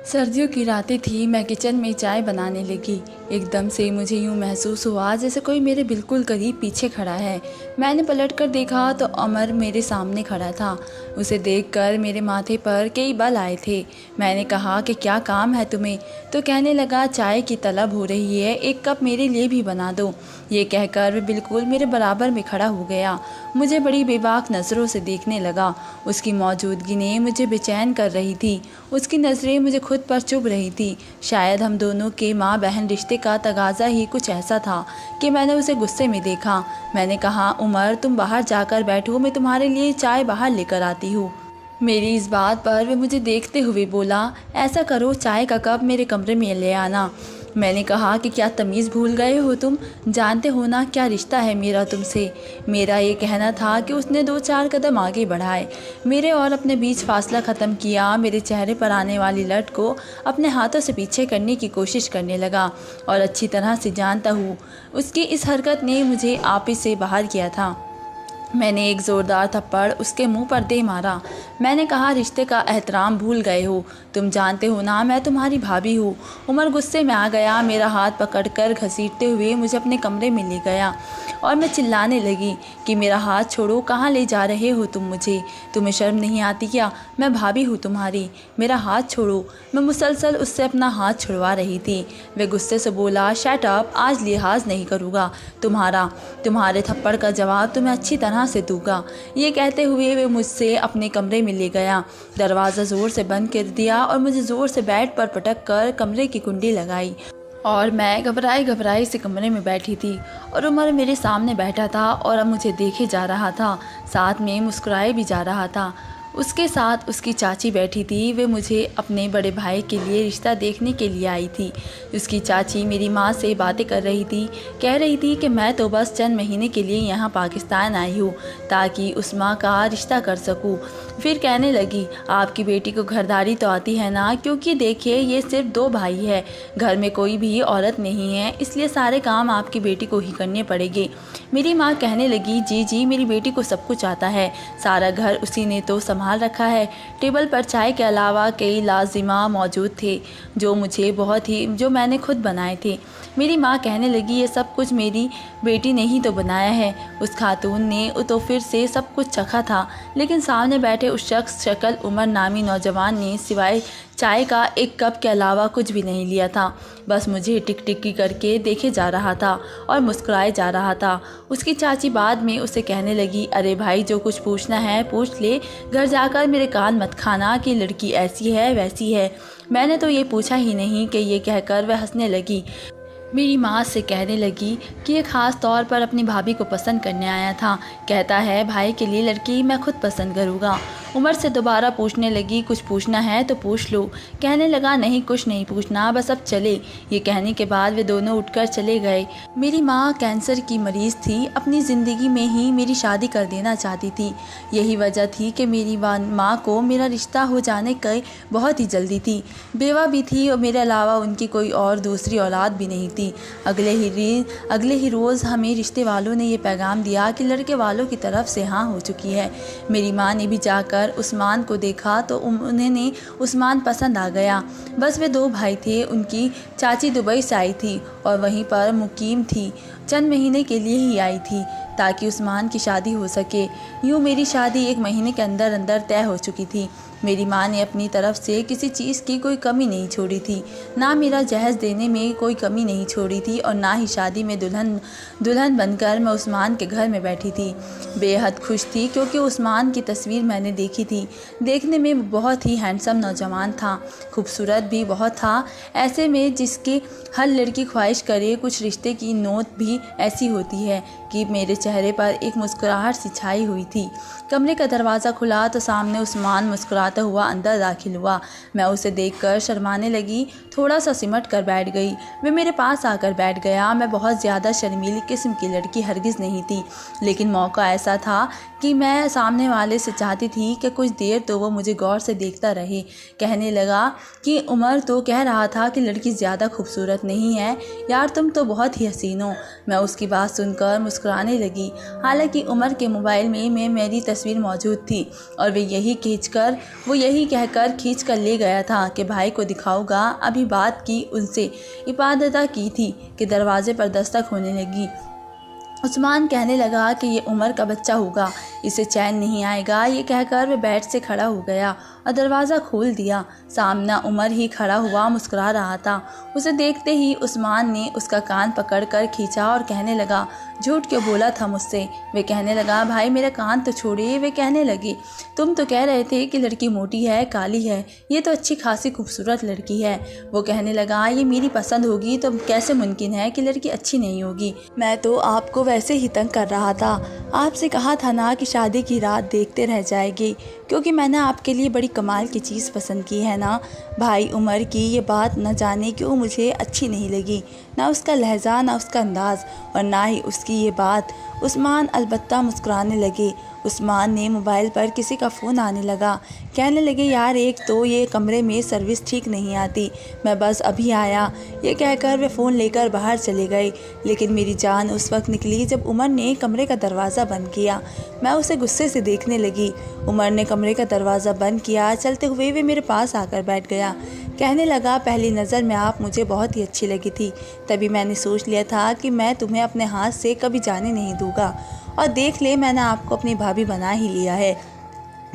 सर्दियों की रातें थी। मैं किचन में चाय बनाने लगी। एकदम से मुझे यूँ महसूस हुआ जैसे कोई मेरे बिल्कुल करीब पीछे खड़ा है। मैंने पलटकर देखा तो अमर मेरे सामने खड़ा था। उसे देखकर मेरे माथे पर कई बल आए थे। मैंने कहा कि क्या काम है तुम्हें? तो कहने लगा चाय की तलब हो रही है, एक कप मेरे लिए भी बना दो। ये कहकर वह बिल्कुल मेरे बराबर में खड़ा हो गया। मुझे बड़ी बेबाक नज़रों से देखने लगा। उसकी मौजूदगी ने मुझे बेचैन कर रही थी। उसकी नज़रें मुझे खुद पर चुभ रही थी। शायद हम दोनों के माँ बहन रिश्ते का तगाज़ा ही कुछ ऐसा था कि मैंने उसे गुस्से में देखा। मैंने कहा, उमर तुम बाहर जाकर बैठो, मैं तुम्हारे लिए चाय बाहर लेकर आती हूँ। मेरी इस बात पर वे मुझे देखते हुए बोला, ऐसा करो चाय का कप मेरे कमरे में ले आना। मैंने कहा कि क्या तमीज़ भूल गए हो तुम? जानते हो ना क्या रिश्ता है मेरा तुमसे। मेरा ये कहना था कि उसने 2-4 कदम आगे बढ़ाए, मेरे और अपने बीच फासला ख़त्म किया। मेरे चेहरे पर आने वाली लट को अपने हाथों से पीछे करने की कोशिश करने लगा और अच्छी तरह से जानता हूँ उसकी इस हरकत ने मुझे आपे से बाहर किया था। मैंने एक ज़ोरदार थप्पड़ उसके मुंह पर दे मारा। मैंने कहा, रिश्ते का एहतराम भूल गए हो। तुम जानते हो ना मैं तुम्हारी भाभी हूँ। उमर गुस्से में आ गया। मेरा हाथ पकड़कर घसीटते हुए मुझे अपने कमरे में ले गया और मैं चिल्लाने लगी कि मेरा हाथ छोड़ो, कहाँ ले जा रहे हो तुम मुझे? तुम्हें शर्म नहीं आती क्या? मैं भाभी हूँ तुम्हारी, मेरा हाथ छोड़ो। मैं मुसलसल उससे अपना हाथ छुड़वा रही थी। वह गुस्से से बोला, शट अप, आज लिहाज नहीं करूँगा तुम्हारे थप्पड़ का जवाब तुम्हें अच्छी तरह से दूंगा। ये कहते हुए वे मुझसे अपने कमरे में ले गया। दरवाज़ा ज़ोर से बंद कर दिया और मुझे ज़ोर से बेड पर पटक कर कमरे की कुंडी लगाई और मैं घबराई घबराई से कमरे में बैठी थी और उमर मेरे सामने बैठा था और अब मुझे देखे जा रहा था, साथ में मुस्कुराए भी जा रहा था। उसके साथ उसकी चाची बैठी थी। वे मुझे अपने बड़े भाई के लिए रिश्ता देखने के लिए आई थी। उसकी चाची मेरी माँ से बातें कर रही थी। कह रही थी कि मैं तो बस चंद महीने के लिए यहाँ पाकिस्तान आई हूँ ताकि उस माँ का रिश्ता कर सकूँ। फिर कहने लगी, आपकी बेटी को घरदारी तो आती है ना? क्योंकि देखिए ये सिर्फ 2 भाई है, घर में कोई भी औरत नहीं है, इसलिए सारे काम आपकी बेटी को ही करने पड़ेंगे। मेरी माँ कहने लगी, जी जी मेरी बेटी को सब कुछ आता है, सारा घर उसी ने तो संभाल रखा है। टेबल पर चाय के अलावा कई लाजिमा मौजूद थे जो मैंने खुद बनाए थे। मेरी माँ कहने लगी, ये सब कुछ मेरी बेटी ने ही तो बनाया है। उस खातून ने तो फिर से सब कुछ चखा था, लेकिन सामने बैठे उस शख्स शक्ल उमर नामी नौजवान ने सिवाय चाय का एक कप के अलावा कुछ भी नहीं लिया था। बस मुझे टिक टिकी करके देखे जा रहा था और मुस्कुराए जा रहा था। उसकी चाची बाद में उसे कहने लगी, अरे भाई जो कुछ पूछना है पूछ ले, घर जाकर मेरे कान मत खाना कि लड़की ऐसी है वैसी है। मैंने तो ये पूछा ही नहीं कि ये कहकर वह हंसने लगी। मेरी माँ से कहने लगी कि ये ख़ास तौर पर अपनी भाभी को पसंद करने आया था। कहता है भाई के लिए लड़की मैं खुद पसंद करूँगा। उमर से दोबारा पूछने लगी, कुछ पूछना है तो पूछ लो। कहने लगा, नहीं कुछ नहीं पूछना, बस अब चले। ये कहने के बाद वे दोनों उठकर चले गए। मेरी माँ कैंसर की मरीज़ थी, अपनी ज़िंदगी में ही मेरी शादी कर देना चाहती थी। यही वजह थी कि मेरी माँ को मेरा रिश्ता हो जाने की बहुत ही जल्दी थी। बेवा भी थी और मेरे अलावा उनकी कोई और दूसरी औलाद भी नहीं थी। अगले ही रोज़ हमें रिश्ते वालों ने ये पैगाम दिया कि लड़के वालों की तरफ से हाँ हो चुकी है। मेरी माँ ने भी जाकर उस्मान को देखा तो उन्हें उस्मान पसंद आ गया। बस वे 2 भाई थे। उनकी चाची दुबई से आई थी और वहीं पर मुकीम थी। चंद महीने के लिए ही आई थी ताकि उस्मान की शादी हो सके। यूँ मेरी शादी 1 महीने के अंदर अंदर तय हो चुकी थी। मेरी माँ ने अपनी तरफ से किसी चीज़ की कोई कमी नहीं छोड़ी थी, ना मेरा जहेज़ देने में कोई कमी नहीं छोड़ी थी और ना ही शादी में दुल्हन बनकर मैं उस्मान के घर में बैठी थी। बेहद खुश थी क्योंकि उस्मान की तस्वीर मैंने देखी थी। देखने में बहुत ही हैंडसम नौजवान था, खूबसूरत भी बहुत था। ऐसे में जिसकी हर लड़की ख्वाहिश करे। कुछ रिश्ते की नोट भी ऐसी होती है कि मेरे चेहरे पर एक मुस्कुराहट सी छाई हुई थी। कमरे का दरवाज़ा खुला तो सामने उस्मान मुस्कुराता हुआ अंदर दाखिल हुआ। मैं उसे देखकर शर्माने लगी, थोड़ा सा सिमट कर बैठ गई। वह मेरे पास आकर बैठ गया। मैं बहुत ज़्यादा शर्मीली किस्म की लड़की हरगिज़ नहीं थी, लेकिन मौका ऐसा था कि मैं सामने वाले से चाहती थी कि कुछ देर तो वो मुझे गौर से देखता रहे। कहने लगा कि उमर तो कह रहा था कि लड़की ज़्यादा खूबसूरत नहीं है, यार तुम तो बहुत ही हसीन हो। मैं उसकी बात सुनकर मुस्कुराने लगी। हालांकि उमर के मोबाइल में मेरी तस्वीर मौजूद थी और वे यही खींचकर वो यही कहकर खींच कर ले गया था कि भाई को दिखाऊंगा। अभी बात की उनसे इबादत की थी कि दरवाजे पर दस्तक होने लगी। उस्मान कहने लगा कि ये उमर का बच्चा होगा, इसे चैन नहीं आएगा। ये कहकर वह बेड से खड़ा हो गया और दरवाज़ा खोल दिया। सामने उमर ही खड़ा हुआ मुस्कुरा रहा था। उसे देखते ही उस्मान ने उसका कान पकड़कर खींचा और कहने लगा, झूठ क्यों बोला था मुझसे? वे कहने लगा, भाई मेरा कान तो छोड़िए। वे कहने लगी, तुम तो कह रहे थे कि लड़की मोटी है, काली है, ये तो अच्छी खासी खूबसूरत लड़की है। वो कहने लगा, ये मेरी पसंद होगी तो कैसे मुमकिन है कि लड़की अच्छी नहीं होगी? मैं तो आपको वैसे ही तंग कर रहा था। आपसे कहा था ना कि शादी की रात देखते रह जाएगी, क्योंकि मैंने आपके लिए बड़ी कमाल की चीज़ पसंद की है ना। भाई उमर की ये बात न जाने क्यों मुझे अच्छी नहीं लगी, ना उसका लहजा, ना उसका अंदाज़ और ना ही उसकी ये बात। उस्मान अलबत्ता मुस्कुराने लगे। उस्मान ने मोबाइल पर किसी का फ़ोन आने लगा। कहने लगे, यार एक तो ये कमरे में सर्विस ठीक नहीं आती, मैं बस अभी आया। ये कहकर वे फ़ोन लेकर बाहर चले गए। लेकिन मेरी जान उस वक्त निकली जब उमर ने कमरे का दरवाज़ा बंद किया। मैं उसे गुस्से से देखने लगी। उमर ने कमरे का दरवाज़ा बंद किया। चलते हुए वे मेरे पास आकर बैठ गया। कहने लगा, पहली नज़र में आप मुझे बहुत ही अच्छी लगी थी। तभी मैंने सोच लिया था कि मैं तुम्हें अपने हाथ से कभी जाने नहीं दूंगा। और देख ले, मैंने आपको अपनी भाभी बना ही लिया है।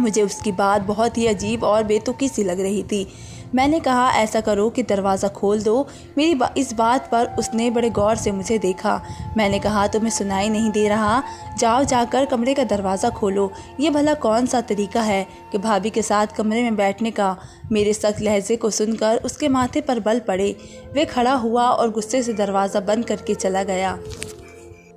मुझे उसकी बात बहुत ही अजीब और बेतुकी सी लग रही थी। मैंने कहा, ऐसा करो कि दरवाज़ा खोल दो। मेरी इस बात पर उसने बड़े गौर से मुझे देखा। मैंने कहा, तुम्हें सुनाई नहीं दे रहा? जाओ जाकर कमरे का दरवाज़ा खोलो। ये भला कौन सा तरीका है कि भाभी के साथ कमरे में बैठने का? मेरे सख्त लहजे को सुनकर उसके माथे पर बल पड़े। वे खड़ा हुआ और गुस्से से दरवाज़ा बंद करके चला गया।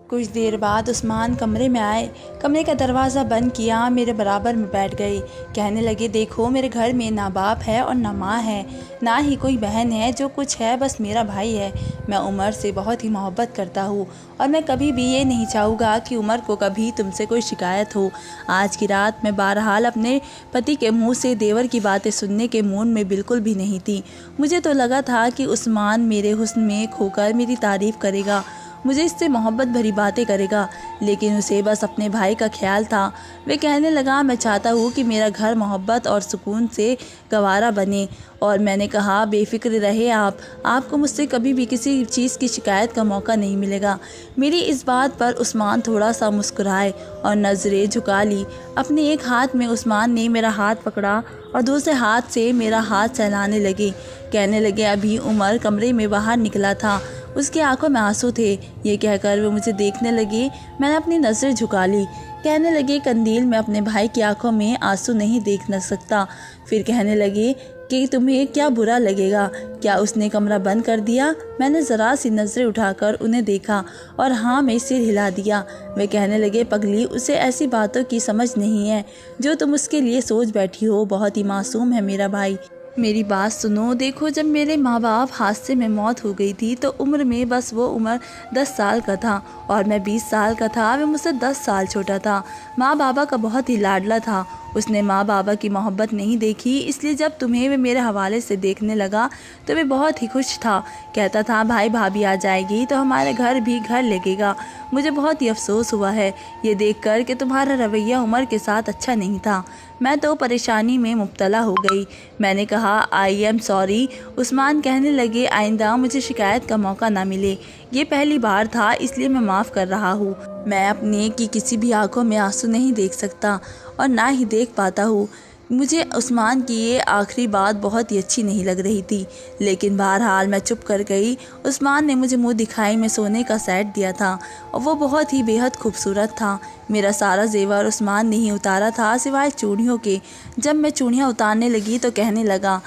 कुछ देर बाद उस्मान कमरे में आए। कमरे का दरवाज़ा बंद किया, मेरे बराबर में बैठ गए। कहने लगे, देखो मेरे घर में ना बाप है और ना माँ है, ना ही कोई बहन है। जो कुछ है बस मेरा भाई है। मैं उमर से बहुत ही मोहब्बत करता हूँ और मैं कभी भी ये नहीं चाहूँगा कि उमर को कभी तुमसे कोई शिकायत हो। आज की रात मैं बहरहाल अपने पति के मुँह से देवर की बातें सुनने के मूड में बिल्कुल भी नहीं थी। मुझे तो लगा था कि उस्मान मेरे हुस्न में खोकर मेरी तारीफ़ करेगा, मुझे इससे मोहब्बत भरी बातें करेगा, लेकिन उसे बस अपने भाई का ख्याल था। वे कहने लगा, मैं चाहता हूँ कि मेरा घर मोहब्बत और सुकून से गवारा बने। और मैंने कहा, बेफिक्र रहे आप, आपको मुझसे कभी भी किसी चीज़ की शिकायत का मौका नहीं मिलेगा। मेरी इस बात पर उस्मान थोड़ा सा मुस्कुराए और नज़रें झुका ली। अपने एक हाथ में उस्मान ने मेरा हाथ पकड़ा और दूसरे हाथ से मेरा हाथ सहलाने लगे। कहने लगे, अभी उमर कमरे में बाहर निकला था, उसकी आंखों में आंसू थे। ये कहकर वो मुझे देखने लगी। मैंने अपनी नज़र झुका ली। कहने लगे, कंदील में अपने भाई की आंखों में आंसू नहीं देख न सकता। फिर कहने लगे कि तुम्हें क्या बुरा लगेगा? क्या उसने कमरा बंद कर दिया? मैंने ज़रा सी नज़रें उठाकर उन्हें देखा और हाँ में सिर हिला दिया। वे कहने लगे, पगली, उसे ऐसी बातों की समझ नहीं है जो तुम उसके लिए सोच बैठी हो। बहुत ही मासूम है मेरा भाई। मेरी बात सुनो। देखो, जब मेरे माँ बाप हादसे में मौत हो गई थी तो उम्र में बस वो उमर 10 साल का था और मैं 20 साल का था। वे मुझसे 10 साल छोटा था। माँ बाबा का बहुत ही लाडला था। उसने माँ बाबा की मोहब्बत नहीं देखी, इसलिए जब तुम्हें वे मेरे हवाले से देखने लगा तो वे बहुत ही खुश था। कहता था, भाई भाभी आ जाएगी तो हमारे घर भी घर लगेगा। मुझे बहुत ही अफसोस हुआ है ये देखकर कि तुम्हारा रवैया उमर के साथ अच्छा नहीं था। मैं तो परेशानी में मुब्तला हो गई। मैंने कहा, आई एम सॉरी। उस्मान कहने लगे, आइंदा मुझे शिकायत का मौका ना मिले। ये पहली बार था, इसलिए मैं माफ़ कर रहा हूँ। मैं अपने की किसी भी आंखों में आंसू नहीं देख सकता और ना ही देख पाता हूँ। मुझे उस्मान की ये आखिरी बात बहुत ही अच्छी नहीं लग रही थी, लेकिन बहरहाल मैं चुप कर गई। उस्मान ने मुझे मुंह दिखाई में सोने का सेट दिया था और वो बहुत ही बेहद खूबसूरत था। मेरा सारा जेवर उस्मान ने ही उतारा था, सिवाय चूड़ियों के। जब मैं चूड़ियाँ उतारने लगी तो कहने लगा,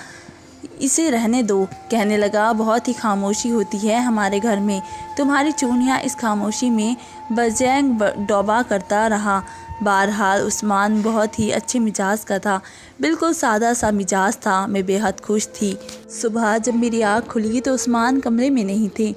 इसे रहने दो। कहने लगा, बहुत ही खामोशी होती है हमारे घर में। तुम्हारी चूड़ियाँ इस खामोशी में बजैंग डौबा करता रहा। बहरहाल उस्मान बहुत ही अच्छे मिजाज का था, बिल्कुल सादा सा मिजाज था। मैं बेहद खुश थी। सुबह जब मेरी आँख खुली तो उस्मान कमरे में नहीं थे।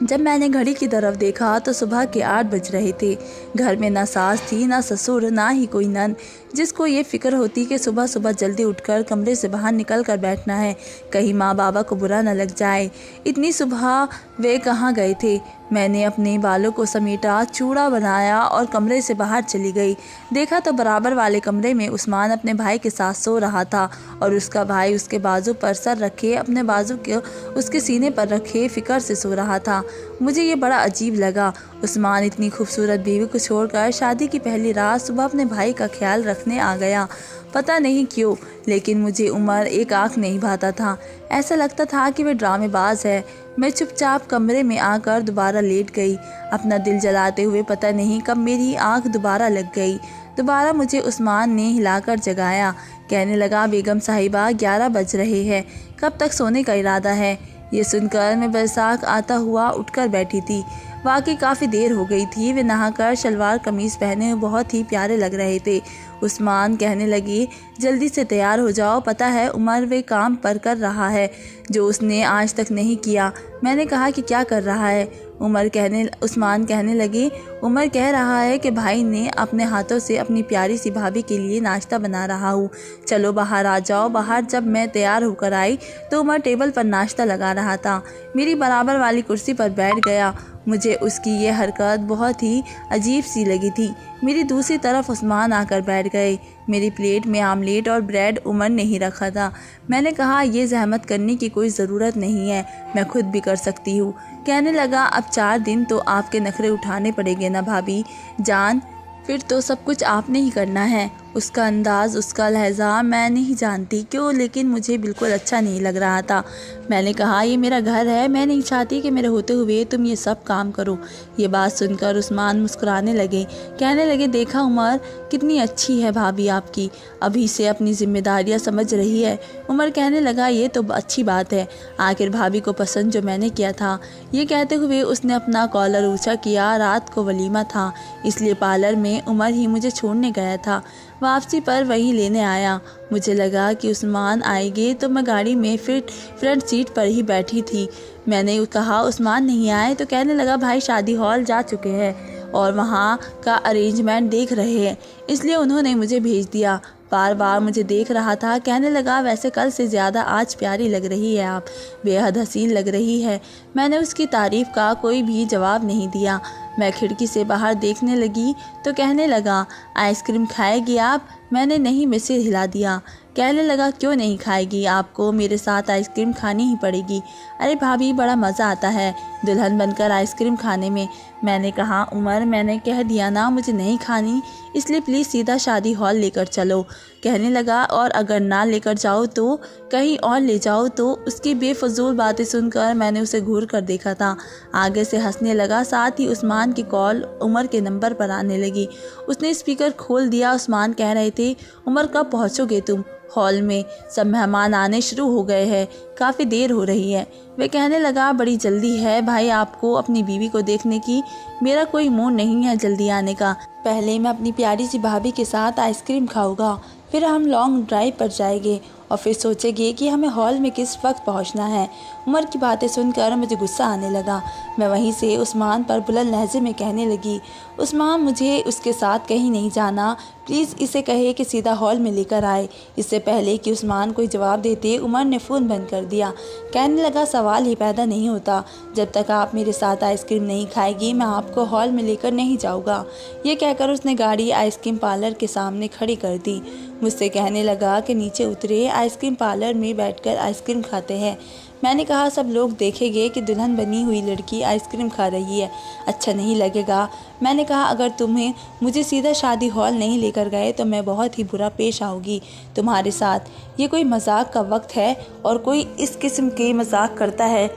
जब मैंने घड़ी की तरफ देखा तो सुबह के 8 बज रहे थे। घर में ना सास थी, ना ससुर, ना ही कोई नन जिसको ये फिक्र होती कि सुबह सुबह जल्दी उठकर कमरे से बाहर निकल कर बैठना है, कहीं माँ बाबा को बुरा न लग जाए। इतनी सुबह वे कहाँ गए थे? मैंने अपने बालों को समेटा, चूड़ा बनाया और कमरे से बाहर चली गई। देखा तो बराबर वाले कमरे में उस्मान अपने भाई के साथ सो रहा था और उसका भाई उसके बाजू पर सर रखे, अपने बाजू को उसके सीने पर रखे फिक्र से सो रहा था। मुझे ये बड़ा अजीब लगा। उस्मान इतनी खूबसूरत बीवी को छोड़कर शादी की पहली रात सुबह अपने भाई का ख्याल रखने आ गया। पता नहीं क्यों, लेकिन मुझे उमर एक आँख नहीं भाता था। ऐसा लगता था कि वह ड्रामेबाज है। मैं चुपचाप कमरे में आकर दोबारा लेट गई, अपना दिल जलाते हुए। पता नहीं कब मेरी आँख दोबारा लग गई। दोबारा मुझे उस्मान ने हिलाकर जगाया। कहने लगा, बेगम साहिबा 11 बज रहे हैं, कब तक सोने का इरादा है? ये सुनकर मैं बैसाख आता हुआ उठकर बैठी थी। वाकई काफ़ी देर हो गई थी। वे नहाकर शलवार कमीज़ पहने हुए बहुत ही प्यारे लग रहे थे। उस्मान कहने लगी, जल्दी से तैयार हो जाओ, पता है उमर वे काम पर कर रहा है जो उसने आज तक नहीं किया। मैंने कहा कि क्या कर रहा है? उस्मान कहने लगे, उमर कह रहा है कि भाई ने अपने हाथों से अपनी प्यारी सी भाभी के लिए नाश्ता बना रहा हूँ, चलो बाहर आ जाओ। बाहर जब मैं तैयार होकर आई तो उमर टेबल पर नाश्ता लगा रहा था। मेरी बराबर वाली कुर्सी पर बैठ गया। मुझे उसकी ये हरकत बहुत ही अजीब सी लगी थी। मेरी दूसरी तरफ उस्मान आकर बैठ गए। मेरी प्लेट में आमलेट और ब्रेड उमर ने ही रखा था। मैंने कहा, ये जहमत करने की कोई ज़रूरत नहीं है, मैं खुद भी कर सकती हूँ। कहने लगा, अब 4 दिन तो आपके नखरे उठाने पड़ेंगे ना भाभी जान, फिर तो सब कुछ आपने ही करना है। उसका अंदाज़, उसका लहजा मैं नहीं जानती क्यों, लेकिन मुझे बिल्कुल अच्छा नहीं लग रहा था। मैंने कहा, ये मेरा घर है, मैं नहीं चाहती कि मेरे होते हुए तुम ये सब काम करो। ये बात सुनकर उस्मान मुस्कुराने लगे। कहने लगे, देखा उमर, कितनी अच्छी है भाभी आपकी, अभी से अपनी जिम्मेदारियां समझ रही है। उमर कहने लगा, ये तो अच्छी बात है, आखिर भाभी को पसंद जो मैंने किया था। ये कहते हुए उसने अपना कॉलर ऊँचा किया। रात को वलीमा था, इसलिए पार्लर में उमर ही मुझे छोड़ने गया था। वापसी पर वही लेने आया। मुझे लगा कि उस्मान आएंगे तो मैं गाड़ी में फ्रंट सीट पर ही बैठी थी। मैंने कहा, उस्मान नहीं आए? तो कहने लगा, भाई शादी हॉल जा चुके हैं और वहाँ का अरेंजमेंट देख रहे हैं, इसलिए उन्होंने मुझे भेज दिया। बार बार मुझे देख रहा था। कहने लगा, वैसे कल से ज़्यादा आज प्यारी लग रही है आप, बेहद हसीन लग रही है। मैंने उसकी तारीफ़ का कोई भी जवाब नहीं दिया। मैं खिड़की से बाहर देखने लगी तो कहने लगा, आइसक्रीम खाएगी आप? मैंने नहीं में सिर हिला दिया। कहने लगा, क्यों नहीं खाएगी, आपको मेरे साथ आइसक्रीम खानी ही पड़ेगी। अरे भाभी, बड़ा मज़ा आता है दुल्हन बनकर आइसक्रीम खाने में। मैंने कहा, उमर मैंने कह दिया ना मुझे नहीं खानी, इसलिए प्लीज़ सीधा शादी हॉल लेकर चलो। कहने लगा, और अगर ना लेकर जाओ तो कहीं और ले जाओ तो। उसकी बेफजूल बातें सुनकर मैंने उसे घूर कर देखा था। आगे से हंसने लगा। साथ ही उस्मान की कॉल उमर के नंबर पर आने लगी। उसने स्पीकर खोल दिया। उस्मान कह रहे थे, उमर कब पहुँचोगे तुम? हॉल में सब मेहमान आने शुरू हो गए हैं, काफ़ी देर हो रही है। वे कहने लगा, बड़ी जल्दी है भाई आपको अपनी बीवी को देखने की? मेरा कोई मूड नहीं है जल्दी आने का। पहले मैं अपनी प्यारी सी भाभी के साथ आइसक्रीम खाऊंगा, फिर हम लॉन्ग ड्राइव पर जाएंगे और फिर सोचेंगे कि हमें हॉल में किस वक्त पहुंचना है। उमर की बातें सुनकर मुझे गुस्सा आने लगा। मैं वहीं से उस्मान पर बुलंद लहजे में कहने लगी, उस्मान मुझे उसके साथ कहीं नहीं जाना, प्लीज़ इसे कहे कि सीधा हॉल में लेकर आए। इससे पहले कि उस्मान कोई जवाब देते उमर ने फ़ोन बंद कर दिया। कहने लगा, सवाल ही पैदा नहीं होता, जब तक आप मेरे साथ आइसक्रीम नहीं खाएगी मैं आपको हॉल में लेकर नहीं जाऊँगा। ये कहकर उसने गाड़ी आइसक्रीम पार्लर के सामने खड़ी कर दी। मुझसे कहने लगा कि नीचे उतरे, आइसक्रीम पार्लर में बैठकर आइसक्रीम खाते हैं। मैंने कहा, सब लोग देखेंगे कि दुल्हन बनी हुई लड़की आइसक्रीम खा रही है, अच्छा नहीं लगेगा। मैंने कहा, अगर तुम्हें मुझे सीधा शादी हॉल नहीं लेकर गए तो मैं बहुत ही बुरा पेश आऊँगी तुम्हारे साथ। ये कोई मजाक का वक्त है और कोई इस किस्म के मजाक करता है।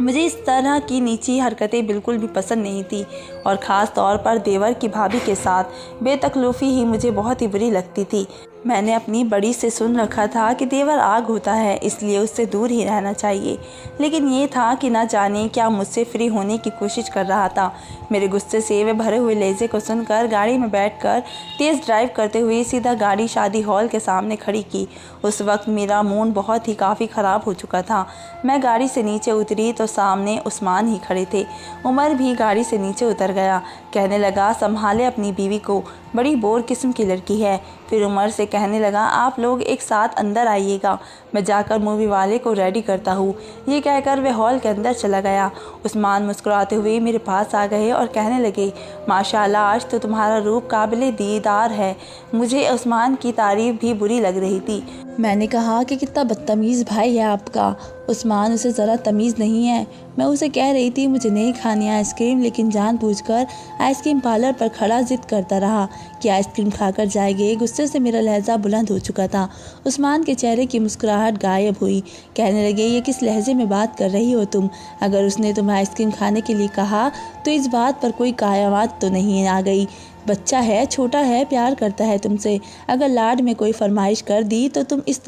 मुझे इस तरह की नीची हरकतें बिल्कुल भी पसंद नहीं थी और ख़ास तौर पर देवर की भाभी के साथ बेतकल्लुफ़ी ही मुझे बहुत ही बुरी लगती थी। मैंने अपनी बड़ी से सुन रखा था कि देवर आग होता है, इसलिए उससे दूर ही रहना चाहिए, लेकिन ये था कि ना जाने क्या मुझसे फ्री होने की कोशिश कर रहा था। मेरे गुस्से से वे भरे हुए लहजे को सुनकर गाड़ी में बैठकर तेज़ ड्राइव करते हुए सीधा गाड़ी शादी हॉल के सामने खड़ी की। उस वक्त मेरा मूड बहुत ही काफ़ी ख़राब हो चुका था। मैं गाड़ी से नीचे उतरी तो सामने उस्मान ही खड़े थे। उमर भी गाड़ी से नीचे उतर गया। कहने लगा, संभाले अपनी बीवी को, बड़ी बोर किस्म की लड़की है। फिर उमर से कहने लगा, आप लोग एक साथ अंदर आइएगा, मैं जाकर मूवी वाले को रेडी करता हूँ। ये कहकर वह हॉल के अंदर चला गया। उस्मान मुस्कुराते हुए मेरे पास आ गए और कहने लगे, माशाल्लाह आज तो तुम्हारा रूप काबिले दीदार है। मुझे उस्मान की तारीफ भी बुरी लग रही थी। मैंने कहा कि कितना बदतमीज़ भाई है आपका। उस्मान, उसे ज़रा तमीज़ नहीं है। मैं उसे कह रही थी मुझे नहीं खानी आइसक्रीम, लेकिन जानबूझकर आइसक्रीम पार्लर पर खड़ा जिद करता रहा कि आइसक्रीम खाकर जाएंगे। गुस्से से मेरा लहजा बुलंद हो चुका था। उस्मान के चेहरे की मुस्कुराहट गायब हुई। कहने लगे, ये किस लहजे में बात कर रही हो तुम? अगर उसने तुम्हें आइसक्रीम खाने के लिए कहा तो इस बात पर कोई क़यामत तो नहीं आ गई? बच्चा है, छोटा है, प्यार करता है तुमसे। अगर लाड में कोई फरमाइश कर दी तो तुम इस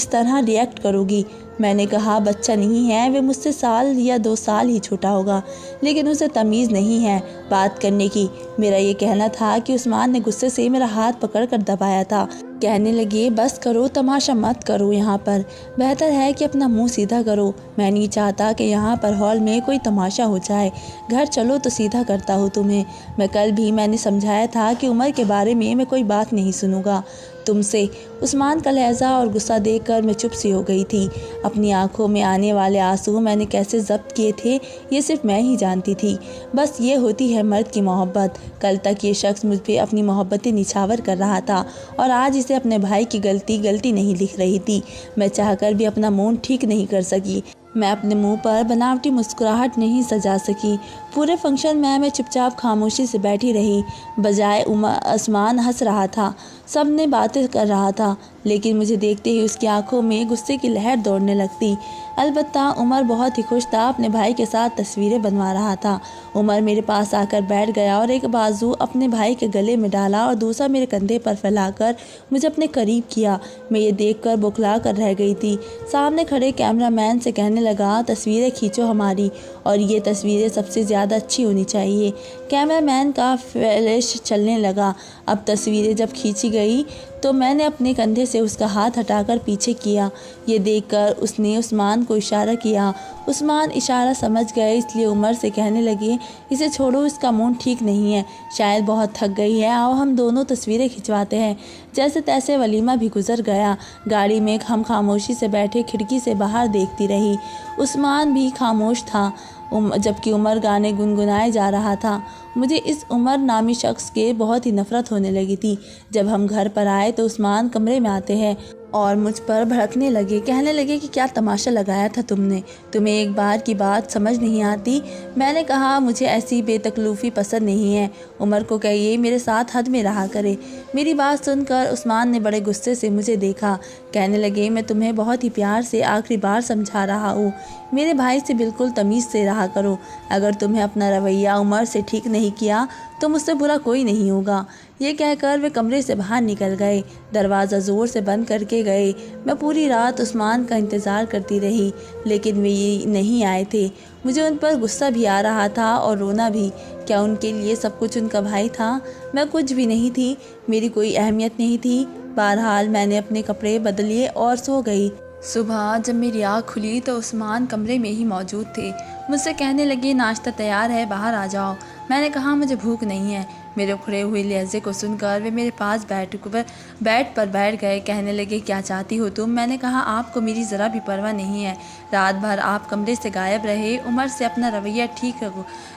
तरह रिएक्ट करोगी। मैंने कहा, बच्चा नहीं है, वे मुझसे साल या 2 साल ही छोटा होगा, लेकिन उसे तमीज़ नहीं है बात करने की। मेरा ये कहना था कि उस्मान ने गुस्से से मेरा हाथ पकड़कर दबाया था। कहने लगे, बस करो, तमाशा मत करो यहाँ पर। बेहतर है कि अपना मुंह सीधा करो। मैं नहीं चाहता कि यहाँ पर हॉल में कोई तमाशा हो जाए। घर चलो तो सीधा करता हूँ तुम्हें। कल भी मैंने समझाया था कि उमर के बारे में मैं कोई बात नहीं सुनूंगा तुमसे। उस्मान का लहजा और गुस्सा देखकर मैं चुप सी हो गई थी। अपनी आंखों में आने वाले आंसू मैंने कैसे जब्त किए थे ये सिर्फ मैं ही जानती थी। बस ये होती है मर्द की मोहब्बत। कल तक ये शख्स मुझ पर अपनी मोहब्बतें निछावर कर रहा था और आज इसे अपने भाई की गलती नहीं लिख रही थी। मैं चाहकर भी अपना मूड ठीक नहीं कर सकी। मैं अपने मुंह पर बनावटी मुस्कुराहट नहीं सजा सकी। पूरे फंक्शन में मैं चुपचाप खामोशी से बैठी रही। बजाय उस्मान हंस रहा था, सब ने बातें कर रहा था, लेकिन मुझे देखते ही उसकी आंखों में गुस्से की लहर दौड़ने लगती। अलबत्ता उमर बहुत ही खुश था, अपने भाई के साथ तस्वीरें बनवा रहा था। उमर मेरे पास आकर बैठ गया और एक बाजू अपने भाई के गले में डाला और दूसरा मेरे कंधे पर फैलाकर मुझे अपने करीब किया। मैं ये देखकर बौखला कर रह गई थी। सामने खड़े कैमरामैन से कहने लगा, तस्वीरें खींचो हमारी, और ये तस्वीरें सबसे ज़्यादा अच्छी होनी चाहिए। कैमरामैन का फ्लैश चलने लगा। अब तस्वीरें जब खींची गई तो मैंने अपने कंधे से उसका हाथ हटाकर पीछे किया। ये देखकर उसने उस्मान को इशारा किया। उस्मान इशारा समझ गए, इसलिए उमर से कहने लगे, इसे छोड़ो, इसका मूड ठीक नहीं है, शायद बहुत थक गई है, आओ हम दोनों तस्वीरें खिंचवाते हैं। जैसे तैसे वलीमा भी गुजर गया। गाड़ी में हम खामोशी से बैठे खिड़की से बाहर देखती रही। उस्मान भी खामोश था, जबकि उमर गाने गुनगुनाए जा रहा था। मुझे इस उमर नामी शख्स के बहुत ही नफरत होने लगी थी। जब हम घर पर आए तो उस्मान कमरे में आते हैं और मुझ पर भड़कने लगे। कहने लगे कि क्या तमाशा लगाया था तुमने? तुम्हें एक बार की बात समझ नहीं आती? मैंने कहा, मुझे ऐसी बेतकल्लुफ़ी पसंद नहीं है। उमर को कहिए मेरे साथ हद में रहा करे। मेरी बात सुनकर उस्मान ने बड़े गुस्से से मुझे देखा। कहने लगे, मैं तुम्हें बहुत ही प्यार से आखिरी बार समझा रहा हूँ, मेरे भाई से बिल्कुल तमीज़ से रहा करो। अगर तुम्हें अपना रवैया उमर से ठीक नहीं किया तो मुझसे बुरा कोई नहीं होगा। ये कहकर वे कमरे से बाहर निकल गए। दरवाज़ा ज़ोर से बंद करके गए। मैं पूरी रात उस्मान का इंतज़ार करती रही, लेकिन वे ये नहीं आए थे। मुझे उन पर गुस्सा भी आ रहा था और रोना भी। क्या उनके लिए सब कुछ उनका भाई था? मैं कुछ भी नहीं थी, मेरी कोई अहमियत नहीं थी। बहरहाल मैंने अपने कपड़े बदलिए और सो गई। सुबह जब मेरी आँख खुली तो उस्मान कमरे में ही मौजूद थे। मुझसे कहने लगे, नाश्ता तैयार है, बाहर आ जाओ। मैंने कहा, मुझे भूख नहीं है। मेरे उखड़े हुए लहजे को सुनकर वे मेरे पास बेड पर बैठ गए। कहने लगे, क्या चाहती हो तुम? मैंने कहा, आपको मेरी ज़रा भी परवाह नहीं है। रात भर आप कमरे से गायब रहे। उमर से अपना रवैया ठीक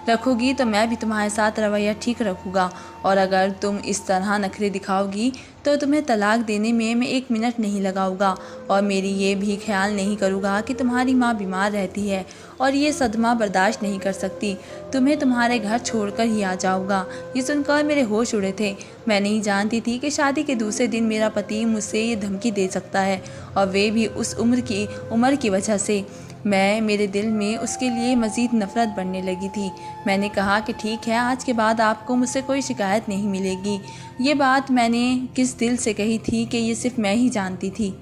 रखोगी तो मैं भी तुम्हारे साथ रवैया ठीक रखूँगा, और अगर तुम इस तरह नखरे दिखाओगी तो तुम्हें तलाक देने में मैं 1 मिनट नहीं लगाऊंगा, और मेरी ये भी ख्याल नहीं करूँगा कि तुम्हारी माँ बीमार रहती है और ये सदमा बर्दाश्त नहीं कर सकती। तुम्हें तुम्हारे घर छोड़कर ही आ जाऊँगा। ये सुनकर मेरे होश उड़े थे। मैं नहीं जानती थी कि शादी के दूसरे दिन मेरा पति मुझसे ये धमकी दे सकता है, और वे भी उस उम्र की वजह से। मेरे दिल में उसके लिए मज़ीद नफ़रत बढ़ने लगी थी। मैंने कहा कि ठीक है, आज के बाद आपको मुझसे कोई शिकायत नहीं मिलेगी। ये बात मैंने किस दिल से कही थी कि ये सिर्फ मैं ही जानती थी।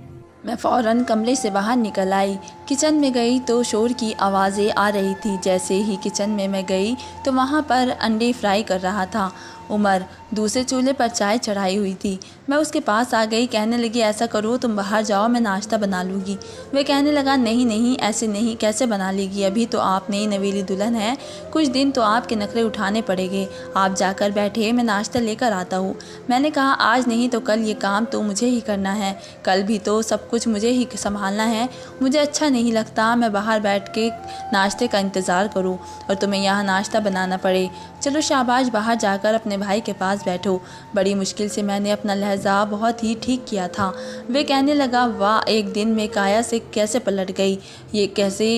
मैं फ़ौरन कमरे से बाहर निकल आई। किचन में गई तो शोर की आवाज़ें आ रही थी। जैसे ही किचन में मैं गई तो वहाँ पर अंडे फ्राई कर रहा था। उमर दूसरे चूल्हे पर चाय चढ़ाई हुई थी। मैं उसके पास आ गई। कहने लगी, ऐसा करो तुम बाहर जाओ, मैं नाश्ता बना लूँगी। वह कहने लगा, नहीं नहीं, ऐसे नहीं, कैसे बना लेगी, अभी तो आप नई नवेली दुल्हन है, कुछ दिन तो आपके नखरे उठाने पड़ेंगे। आप जाकर बैठे, मैं नाश्ता लेकर आता हूँ। मैंने कहा, आज नहीं तो कल ये काम तो मुझे ही करना है, कल भी तो सब कुछ मुझे ही संभालना है। मुझे अच्छा नहीं लगता मैं बाहर बैठ के नाश्ते का इंतज़ार करूँ और तुम्हें यहाँ नाश्ता बनाना पड़े। चलो शाबाश, बाहर जाकर अपने भाई के पास बैठो। बड़ी मुश्किल से मैंने अपना लहजा बहुत ही ठीक किया था। वे कहने लगा, वाह, एक दिन में काया से कैसे पलट गई, ये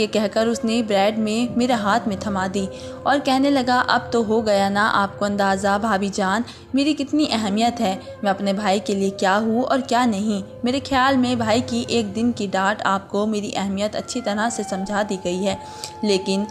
कहकर उसने ब्रेड में मेरे हाथ में थमा दी और कहने लगा, अब तो हो गया ना आपको अंदाज़ा भाभी जान मेरी कितनी अहमियत है, मैं अपने भाई के लिए क्या हूँ और क्या नहीं। मेरे ख्याल में भाई की एक दिन की डांट आपको मेरी अहमियत अच्छी तरह से समझा दी गई है, लेकिन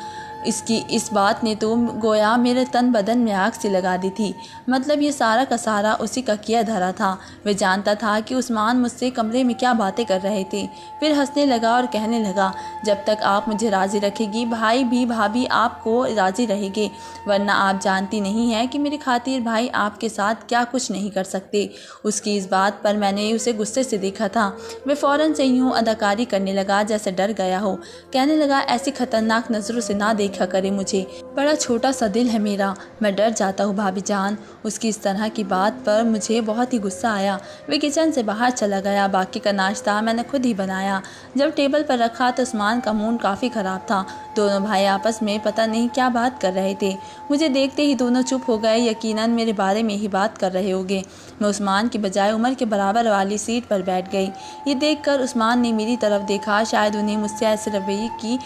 इस बात ने तो गोया मेरे तन बदन में आग से लगा दी थी। मतलब ये सारा का सारा उसी का किया धरा था। वह जानता था कि उस्मान मुझसे कमरे में क्या बातें कर रहे थे। फिर हंसने लगा और कहने लगा, जब तक आप मुझे राज़ी रखेगी भाई भी भाभी आपको राज़ी रहेंगे, वरना आप जानती नहीं है कि मेरी खातिर भाई आपके साथ क्या कुछ नहीं कर सकते। उसकी इस बात पर मैंने उसे गुस्से से देखा था। वह फ़ौरन से यूँ अदाकारी करने लगा जैसे डर गया हो। कहने लगा, ऐसी खतरनाक नज़रों से ना देखा करे मुझे, बड़ा छोटा सा दिल है मेरा, मैं डर जाता हूँ भाभी जान। उसकी इस तरह की बात पर मुझे बहुत ही गुस्सा आया। वे किचन से बाहर चला गया। बाकी का नाश्ता मैंने खुद ही बनाया। जब टेबल पर रखा तो उस्मान का मूड काफ़ी ख़राब था। दोनों भाई आपस में पता नहीं क्या बात कर रहे थे। मुझे देखते ही दोनों चुप हो गए, यकीनन मेरे बारे में ही बात कर रहे होंगे। मैं उस्मान की बजाय उमर के बराबर वाली सीट पर बैठ गई। ये देखकर उस्मान ने मेरी तरफ देखा, शायद उन्हें मुझसे ऐसे रवैये की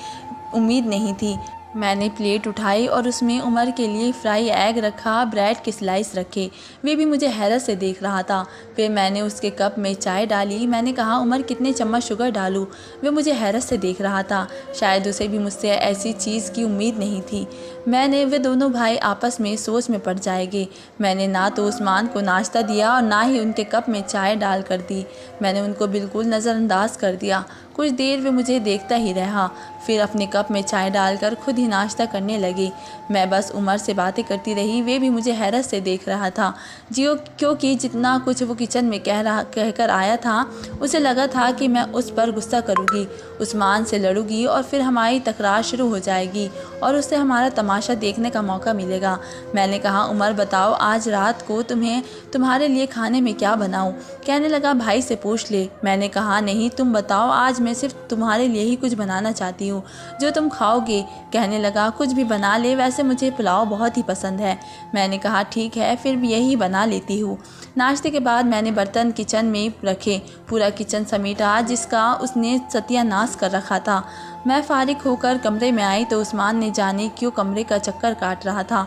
उम्मीद नहीं थी। मैंने प्लेट उठाई और उसमें उमर के लिए फ्राई एग रखा, ब्रेड के स्लाइस रखे। वे भी मुझे हैरत से देख रहा था। फिर मैंने उसके कप में चाय डाली। मैंने कहा, उमर कितने चम्मच शुगर डालूं? वे मुझे हैरत से देख रहा था। शायद उसे भी मुझसे ऐसी चीज़ की उम्मीद नहीं थी। वे दोनों भाई आपस में सोच में पड़ जाएंगे। मैंने ना तो उस्मान को नाश्ता दिया और ना ही उनके कप में चाय डाल कर दी। मैंने उनको बिल्कुल नज़रअंदाज कर दिया। कुछ देर वे मुझे देखता ही रहा, फिर अपने कप में चाय डालकर खुद ही नाश्ता करने लगी। मैं बस उमर से बातें करती रही। वे भी मुझे हैरत से देख रहा था, क्योंकि जितना कुछ वो किचन में कहकर आया था, उसे लगा था कि मैं उस पर गुस्सा करूँगी, उस्मान से लड़ूंगी और फिर हमारी तकरार शुरू हो जाएगी और उससे हमारा तमाशा देखने का मौका मिलेगा। मैंने कहा, उमर बताओ, आज रात को तुम्हारे लिए खाने में क्या बनाऊँ? कहने लगा, भाई से पूछ ले। मैंने कहा, नहीं, तुम बताओ, आज मैं सिर्फ तुम्हारे लिए ही कुछ बनाना चाहती हूँ, जो तुम खाओगे। कहने लगा, कुछ भी बना ले, वैसे मुझे पुलाव बहुत ही पसंद है। मैंने कहा, ठीक है, फिर भी यही बना लेती हूँ। नाश्ते के बाद मैंने बर्तन किचन में रखे, पूरा किचन समेटा जिसका उसने सत्यानाश कर रखा था। मैं फारिग होकर कमरे में आई तो उस्मान ने जाने क्यों कमरे का चक्कर काट रहा था।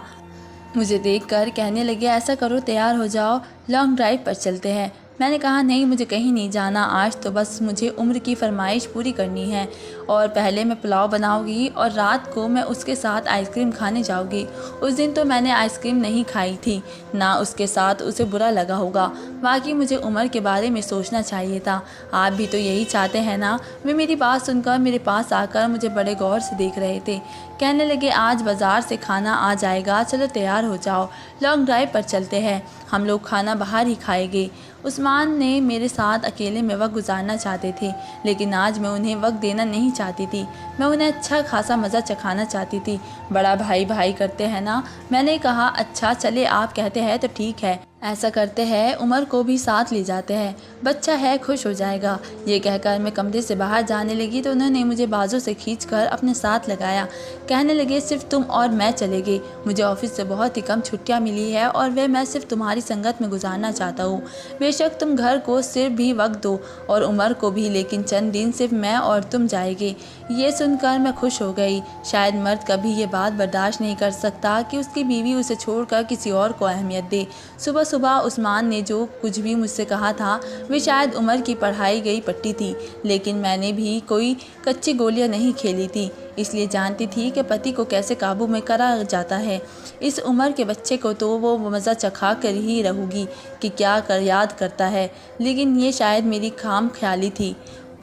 मुझे देखकर कहने लगे, ऐसा करो, तैयार हो जाओ, लॉन्ग ड्राइव पर चलते हैं। मैंने कहा, नहीं, मुझे कहीं नहीं जाना, आज तो बस मुझे उम्र की फरमाइश पूरी करनी है और पहले मैं पुलाव बनाऊंगी और रात को मैं उसके साथ आइसक्रीम खाने जाऊंगी। उस दिन तो मैंने आइसक्रीम नहीं खाई थी, ना उसके साथ उसे बुरा लगा होगा। बाकी मुझे उम्र के बारे में सोचना चाहिए था। आप भी तो यही चाहते हैं ना? वे मेरी बात सुनकर मेरे पास आकर मुझे बड़े गौर से देख रहे थे। कहने लगे, आज बाज़ार से खाना आ जाएगा, चलो तैयार हो जाओ, लॉन्ग ड्राइव पर चलते हैं, हम लोग खाना बाहर ही खाएंगे। उस्मान ने मेरे साथ अकेले में वक्त गुजारना चाहते थे, लेकिन आज मैं उन्हें वक्त देना नहीं चाहती थी। मैं उन्हें अच्छा खासा मज़ा चखाना चाहती थी। बड़ा भाई भाई करते हैं ना। मैंने कहा, अच्छा चले, आप कहते हैं तो ठीक है, ऐसा करते हैं, उमर को भी साथ ले जाते हैं, बच्चा है, खुश हो जाएगा। ये कहकर मैं कमरे से बाहर जाने लगी तो उन्होंने मुझे बाजू से खींचकर अपने साथ लगाया। कहने लगे, सिर्फ तुम और मैं चलेंगे, मुझे ऑफिस से बहुत ही कम छुट्टियां मिली है और मैं सिर्फ तुम्हारी संगत में गुजारना चाहता हूँ। बेशक तुम घर को सिर्फ भी वक्त दो और उमर को भी, लेकिन चंद दिन सिर्फ मैं और तुम जाएंगे। ये सुनकर मैं खुश हो गई। शायद मर्द कभी ये बात बर्दाश्त नहीं कर सकता कि उसकी बीवी उसे छोड़कर किसी और को अहमियत दे। सुबह सुबह उस्मान ने जो कुछ भी मुझसे कहा था वे शायद उमर की पढ़ाई गई पट्टी थी, लेकिन मैंने भी कोई कच्ची गोलियां नहीं खेली थी, इसलिए जानती थी कि पति को कैसे काबू में करा जाता है। इस उम्र के बच्चे को तो वो मज़ा चखा कर ही रहूगी कि क्या कर याद करता है, लेकिन ये शायद मेरी खाम ख्याली थी।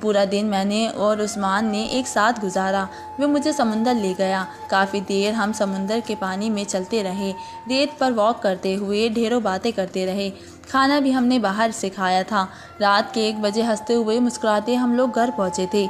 पूरा दिन मैंने और उस्मान ने एक साथ गुजारा। वो मुझे समुंदर ले गया। काफ़ी देर हम समुंदर के पानी में चलते रहे, रेत पर वॉक करते हुए ढेरों बातें करते रहे। खाना भी हमने बाहर से खाया था। रात के 1 बजे हंसते हुए मुस्कुराते हम लोग घर पहुँचे थे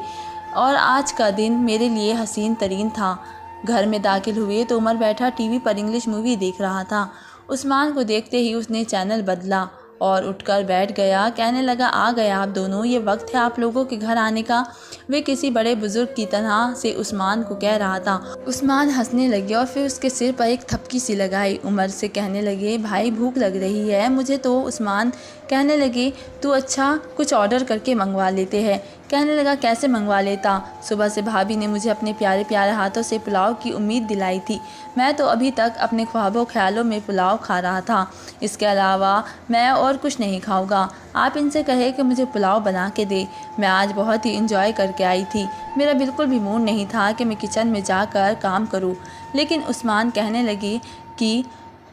और आज का दिन मेरे लिए हसीन तरीन था। घर में दाखिल हुए तो उमर बैठा टीवी पर इंग्लिश मूवी देख रहा था। उस्मान को देखते ही उसने चैनल बदला और उठकर बैठ गया। कहने लगा, आ गया आप दोनों, ये वक्त है आप लोगों के घर आने का। वे किसी बड़े बुजुर्ग की तरह से उस्मान को कह रहा था। उस्मान हंसने लगे और फिर उसके सिर पर एक थपकी सी लगाई। उमर से कहने लगे, भाई भूख लग रही है मुझे तो। उस्मान कहने लगे, तू अच्छा कुछ ऑर्डर करके मंगवा लेते हैं। कहने लगा, कैसे मंगवा लेता? सुबह से भाभी ने मुझे अपने प्यारे प्यारे हाथों से पुलाव की उम्मीद दिलाई थी। मैं तो अभी तक अपने ख्वाबों ख्यालों में पुलाव खा रहा था। इसके अलावा मैं और कुछ नहीं खाऊंगा। आप इनसे कहे कि मुझे पुलाव बना के दे। मैं आज बहुत ही इंजॉय करके आई थी। मेरा बिल्कुल भी मूड नहीं था कि मैं किचन में जाकर काम करूं। लेकिन उस्मान कहने लगे कि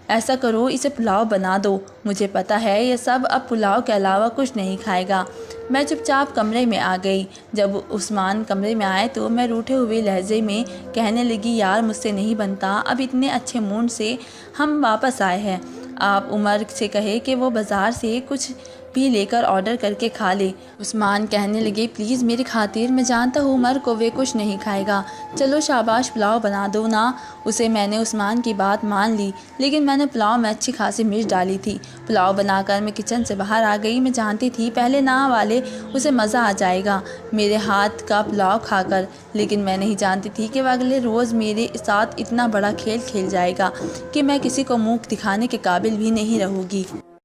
ऐसा करो, इसे पुलाव बना दो। मुझे पता है ये सब अब पुलाव के अलावा कुछ नहीं खाएगा। मैं चुपचाप कमरे में आ गई। जब उस्मान कमरे में आए तो मैं रूठे हुए लहजे में कहने लगी, यार मुझसे नहीं बनता। अब इतने अच्छे मूड से हम वापस आए हैं। आप उमर से कहे कि वो बाज़ार से कुछ भी लेकर ऑर्डर करके खा ले। उस्मान कहने लगे, प्लीज़ मेरी खातिर, मैं जानता हूँ उमर को वे कुछ नहीं खाएगा। चलो शाबाश पुलाव बना दो ना। उसे मैंने उस्मान की बात मान ली, लेकिन मैंने पुलाव में अच्छी खासी मिर्च डाली थी। पुलाव बनाकर मैं किचन से बाहर आ गई। मैं जानती थी पहले ना वाले उसे मज़ा आ जाएगा मेरे हाथ का पुलाव खाकर, लेकिन मैं नहीं जानती थी कि वह अगले रोज़ मेरे साथ इतना बड़ा खेल खेल जाएगा कि मैं किसी को मुँह दिखाने के काबिल भी नहीं रहूँगी।